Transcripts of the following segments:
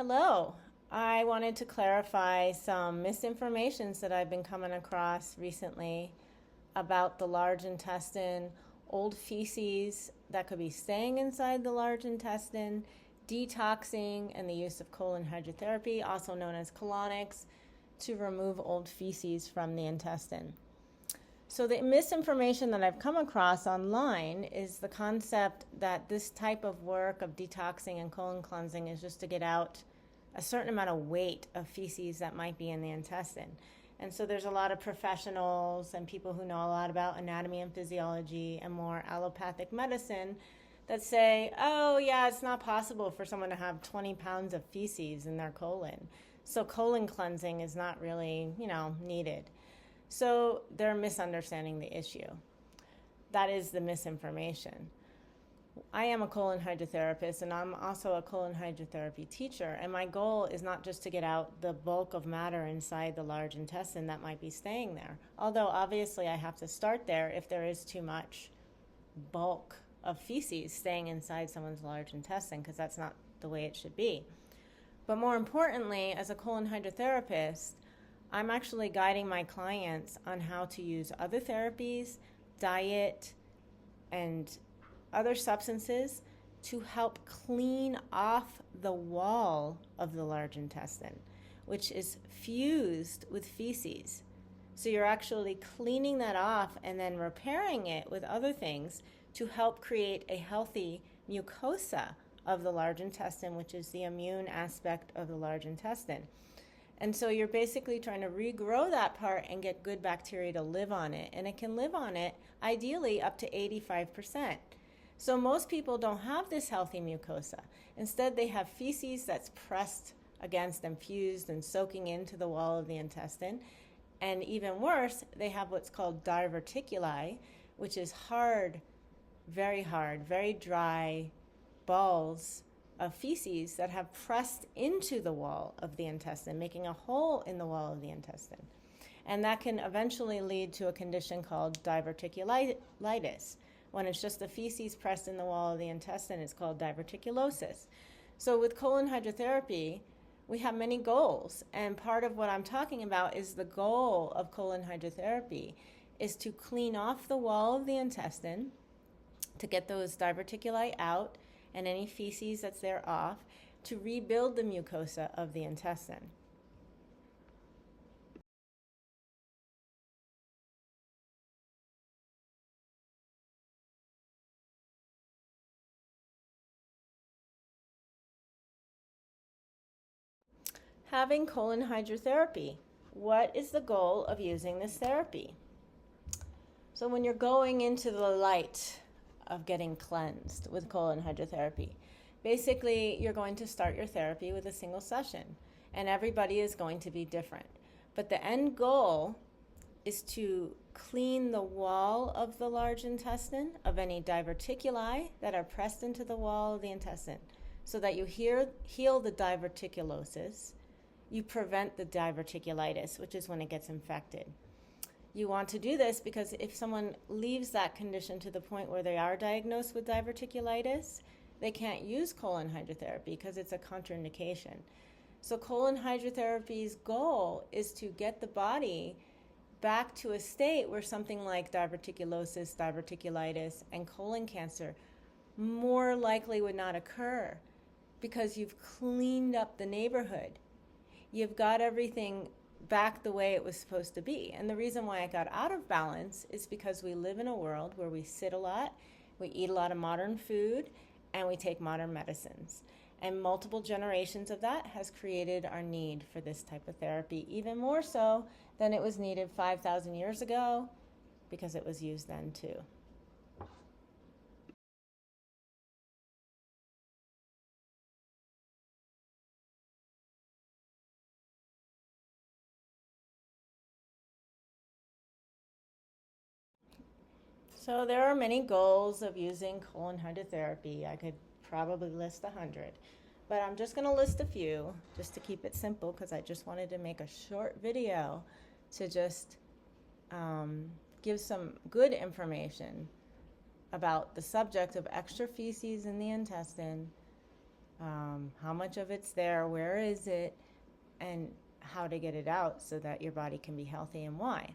Hello. I wanted to clarify some misinformations that I've been coming across recently about the large intestine, old feces that could be staying inside the large intestine, detoxing, and the use of colon hydrotherapy, also known as colonics, to remove old feces from the intestine. So the misinformation that I've come across online is the concept that this type of work of detoxing and colon cleansing is just to get out a certain amount of weight of feces that might be in the intestine. And so there's a lot of professionals and people who know a lot about anatomy and physiology and more allopathic medicine that say, oh yeah, it's not possible for someone to have 20 pounds of feces in their colon. So colon cleansing is not really, needed. So they're misunderstanding the issue. That is the misinformation. I am a colon hydrotherapist, and I'm also a colon hydrotherapy teacher, and my goal is not just to get out the bulk of matter inside the large intestine that might be staying there, although obviously I have to start there if there is too much bulk of feces staying inside someone's large intestine, because that's not the way it should be. But more importantly, as a colon hydrotherapist, I'm actually guiding my clients on how to use other therapies, diet, and other substances to help clean off the wall of the large intestine, which is fused with feces. So you're actually cleaning that off and then repairing it with other things to help create a healthy mucosa of the large intestine, which is the immune aspect of the large intestine. And so you're basically trying to regrow that part and get good bacteria to live on it. And it can live on it ideally up to 85%. So most people don't have this healthy mucosa. Instead, they have feces that's pressed against and fused and soaking into the wall of the intestine. And even worse, they have what's called diverticuli, which is hard, very dry balls of feces that have pressed into the wall of the intestine, making a hole in the wall of the intestine. And that can eventually lead to a condition called diverticulitis. When it's just the feces pressed in the wall of the intestine, it's called diverticulosis. So with colon hydrotherapy, we have many goals. And part of what I'm talking about is the goal of colon hydrotherapy is to clean off the wall of the intestine, to get those diverticuli out, and any feces that's there off, to rebuild the mucosa of the intestine. Having colon hydrotherapy. What is the goal of using this therapy? So when you're going into the light of getting cleansed with colon hydrotherapy, basically you're going to start your therapy with a single session, and everybody is going to be different. But the end goal is to clean the wall of the large intestine of any diverticuli that are pressed into the wall of the intestine, so that you heal the diverticulosis. You prevent the diverticulitis, which is when it gets infected. You want to do this because if someone leaves that condition to the point where they are diagnosed with diverticulitis, they can't use colon hydrotherapy because it's a contraindication. So colon hydrotherapy's goal is to get the body back to a state where something like diverticulosis, diverticulitis, and colon cancer more likely would not occur because you've cleaned up the neighborhood. You've got everything back the way it was supposed to be. And the reason why it got out of balance is because we live in a world where we sit a lot, we eat a lot of modern food, and we take modern medicines. And multiple generations of that has created our need for this type of therapy, even more so than it was needed 5,000 years ago, because it was used then too. So there are many goals of using colon hydrotherapy. I could probably list 100, but I'm just going to list a few just to keep it simple because I just wanted to make a short video to just give some good information about the subject of extra feces in the intestine, how much of it's there, where is it, and how to get it out so that your body can be healthy, and why.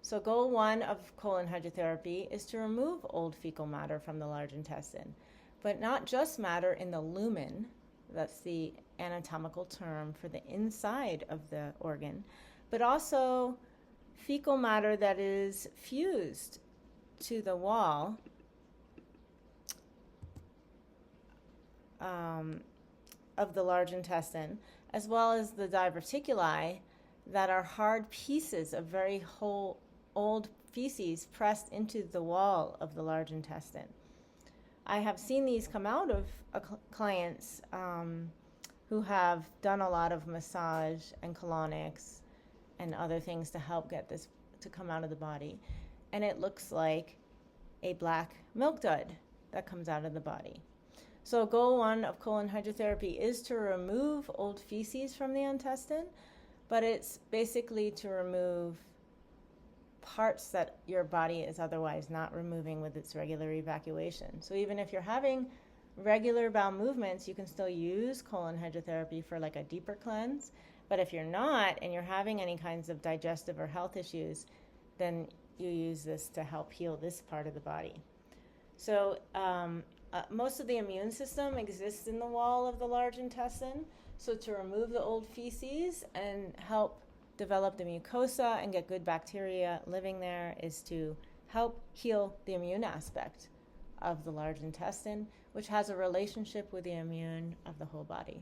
So goal 1 of colon hydrotherapy is to remove old fecal matter from the large intestine, but not just matter in the lumen, that's the anatomical term for the inside of the organ, but also fecal matter that is fused to the wall of the large intestine, as well as the diverticuli that are hard pieces of very whole old feces pressed into the wall of the large intestine. I have seen these come out of clients who have done a lot of massage and colonics and other things to help get this to come out of the body. And it looks like a black milk dud that comes out of the body. So goal 1 of colon hydrotherapy is to remove old feces from the intestine, but it's basically to remove parts that your body is otherwise not removing with its regular evacuation. So even if you're having regular bowel movements, you can still use colon hydrotherapy for like a deeper cleanse. But if you're not, and you're having any kinds of digestive or health issues, then you use this to help heal this part of the body. So most of the immune system exists in the wall of the large intestine. So to remove the old feces and help develop the mucosa and get good bacteria living there is to help heal the immune aspect of the large intestine, which has a relationship with the immune of the whole body.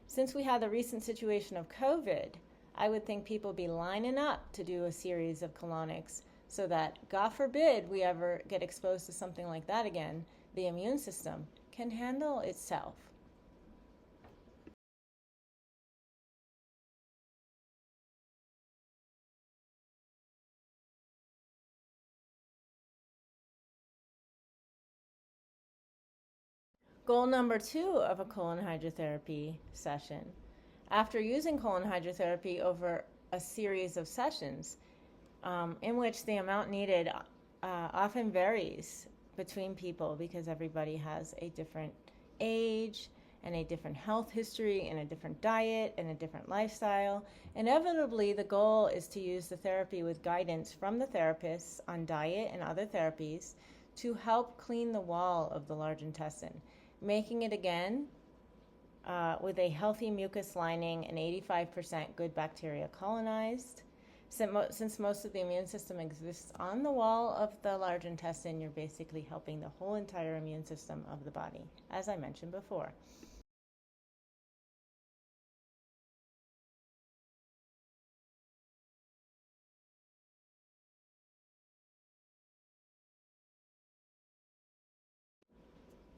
Since we had the recent situation of COVID, I would think people be lining up to do a series of colonics so that, God forbid, we ever get exposed to something like that again, the immune system can handle itself. Goal number 2 of a colon hydrotherapy session. After using colon hydrotherapy over a series of sessions, in which the amount needed often varies between people because everybody has a different age and a different health history and a different diet and a different lifestyle. Inevitably, the goal is to use the therapy with guidance from the therapists on diet and other therapies to help clean the wall of the large intestine, making it again with a healthy mucus lining and 85% good bacteria colonized. Since most of the immune system exists on the wall of the large intestine, you're basically helping the whole entire immune system of the body, as I mentioned before.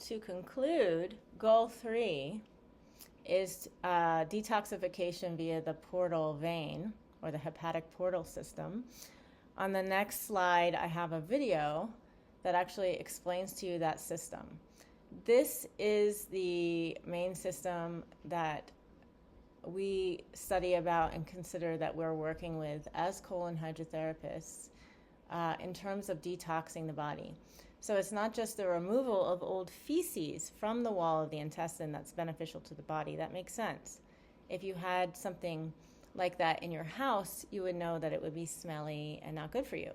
To conclude, goal 3 is detoxification via the portal vein or the hepatic portal system. On the next slide, I have a video that actually explains to you that system. This is the main system that we study about and consider that we're working with as colon hydrotherapists in terms of detoxing the body. So it's not just the removal of old feces from the wall of the intestine that's beneficial to the body. That makes sense. If you had something like that in your house, you would know that it would be smelly and not good for you.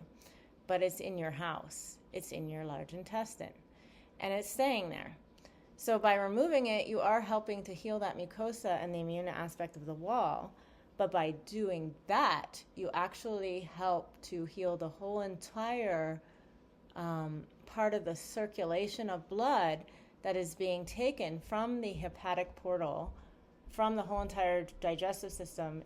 But it's in your house. It's in your large intestine. And it's staying there. So by removing it, you are helping to heal that mucosa and the immune aspect of the wall. But by doing that, you actually help to heal the whole entire part of the circulation of blood that is being taken from the hepatic portal, from the whole entire digestive system,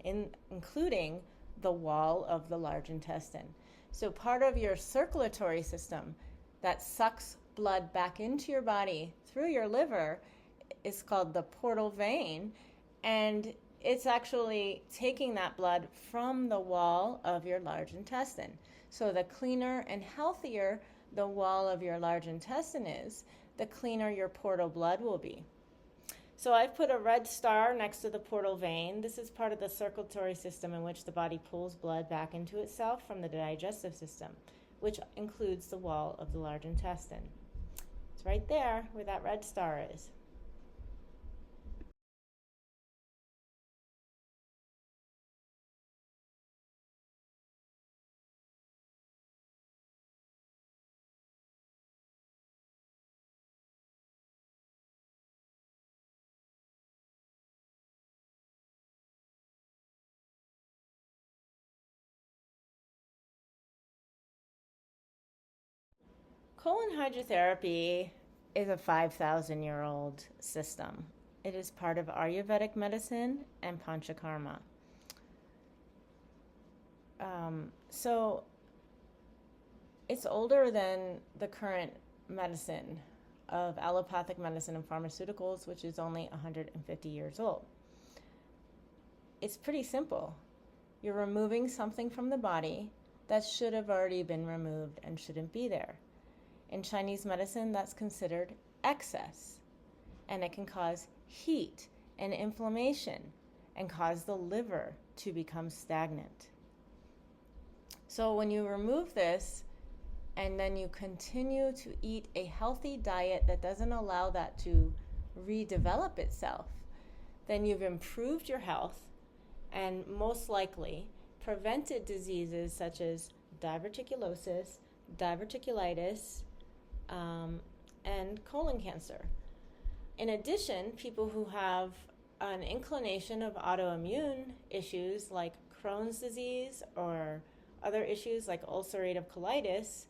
including the wall of the large intestine. So part of your circulatory system that sucks blood back into your body through your liver is called the portal vein, and it's actually taking that blood from the wall of your large intestine. So the cleaner and healthier the wall of your large intestine is, the cleaner your portal blood will be. So I've put a red star next to the portal vein. This is part of the circulatory system in which the body pulls blood back into itself from the digestive system, which includes the wall of the large intestine. It's right there where that red star is. Colon hydrotherapy is a 5,000-year-old system. It is part of Ayurvedic medicine and Panchakarma. So it's older than the current medicine of allopathic medicine and pharmaceuticals, which is only 150 years old. It's pretty simple. You're removing something from the body that should have already been removed and shouldn't be there. In Chinese medicine, that's considered excess, and it can cause heat and inflammation and cause the liver to become stagnant. So when you remove this and then you continue to eat a healthy diet that doesn't allow that to redevelop itself, then you've improved your health and most likely prevented diseases such as diverticulosis, diverticulitis, and colon cancer. In addition, people who have an inclination of autoimmune issues like Crohn's disease or other issues like ulcerative colitis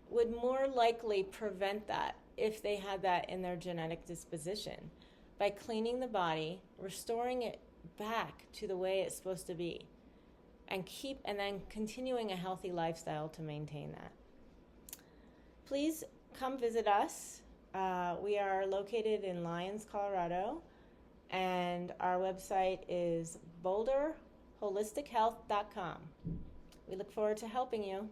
would more likely prevent that if they had that in their genetic disposition by cleaning the body, restoring it back to the way it's supposed to be, and then continuing a healthy lifestyle to maintain that. Please come visit us. We are located in Lyons, Colorado, and our website is boulderholistichealth.com. We look forward to helping you.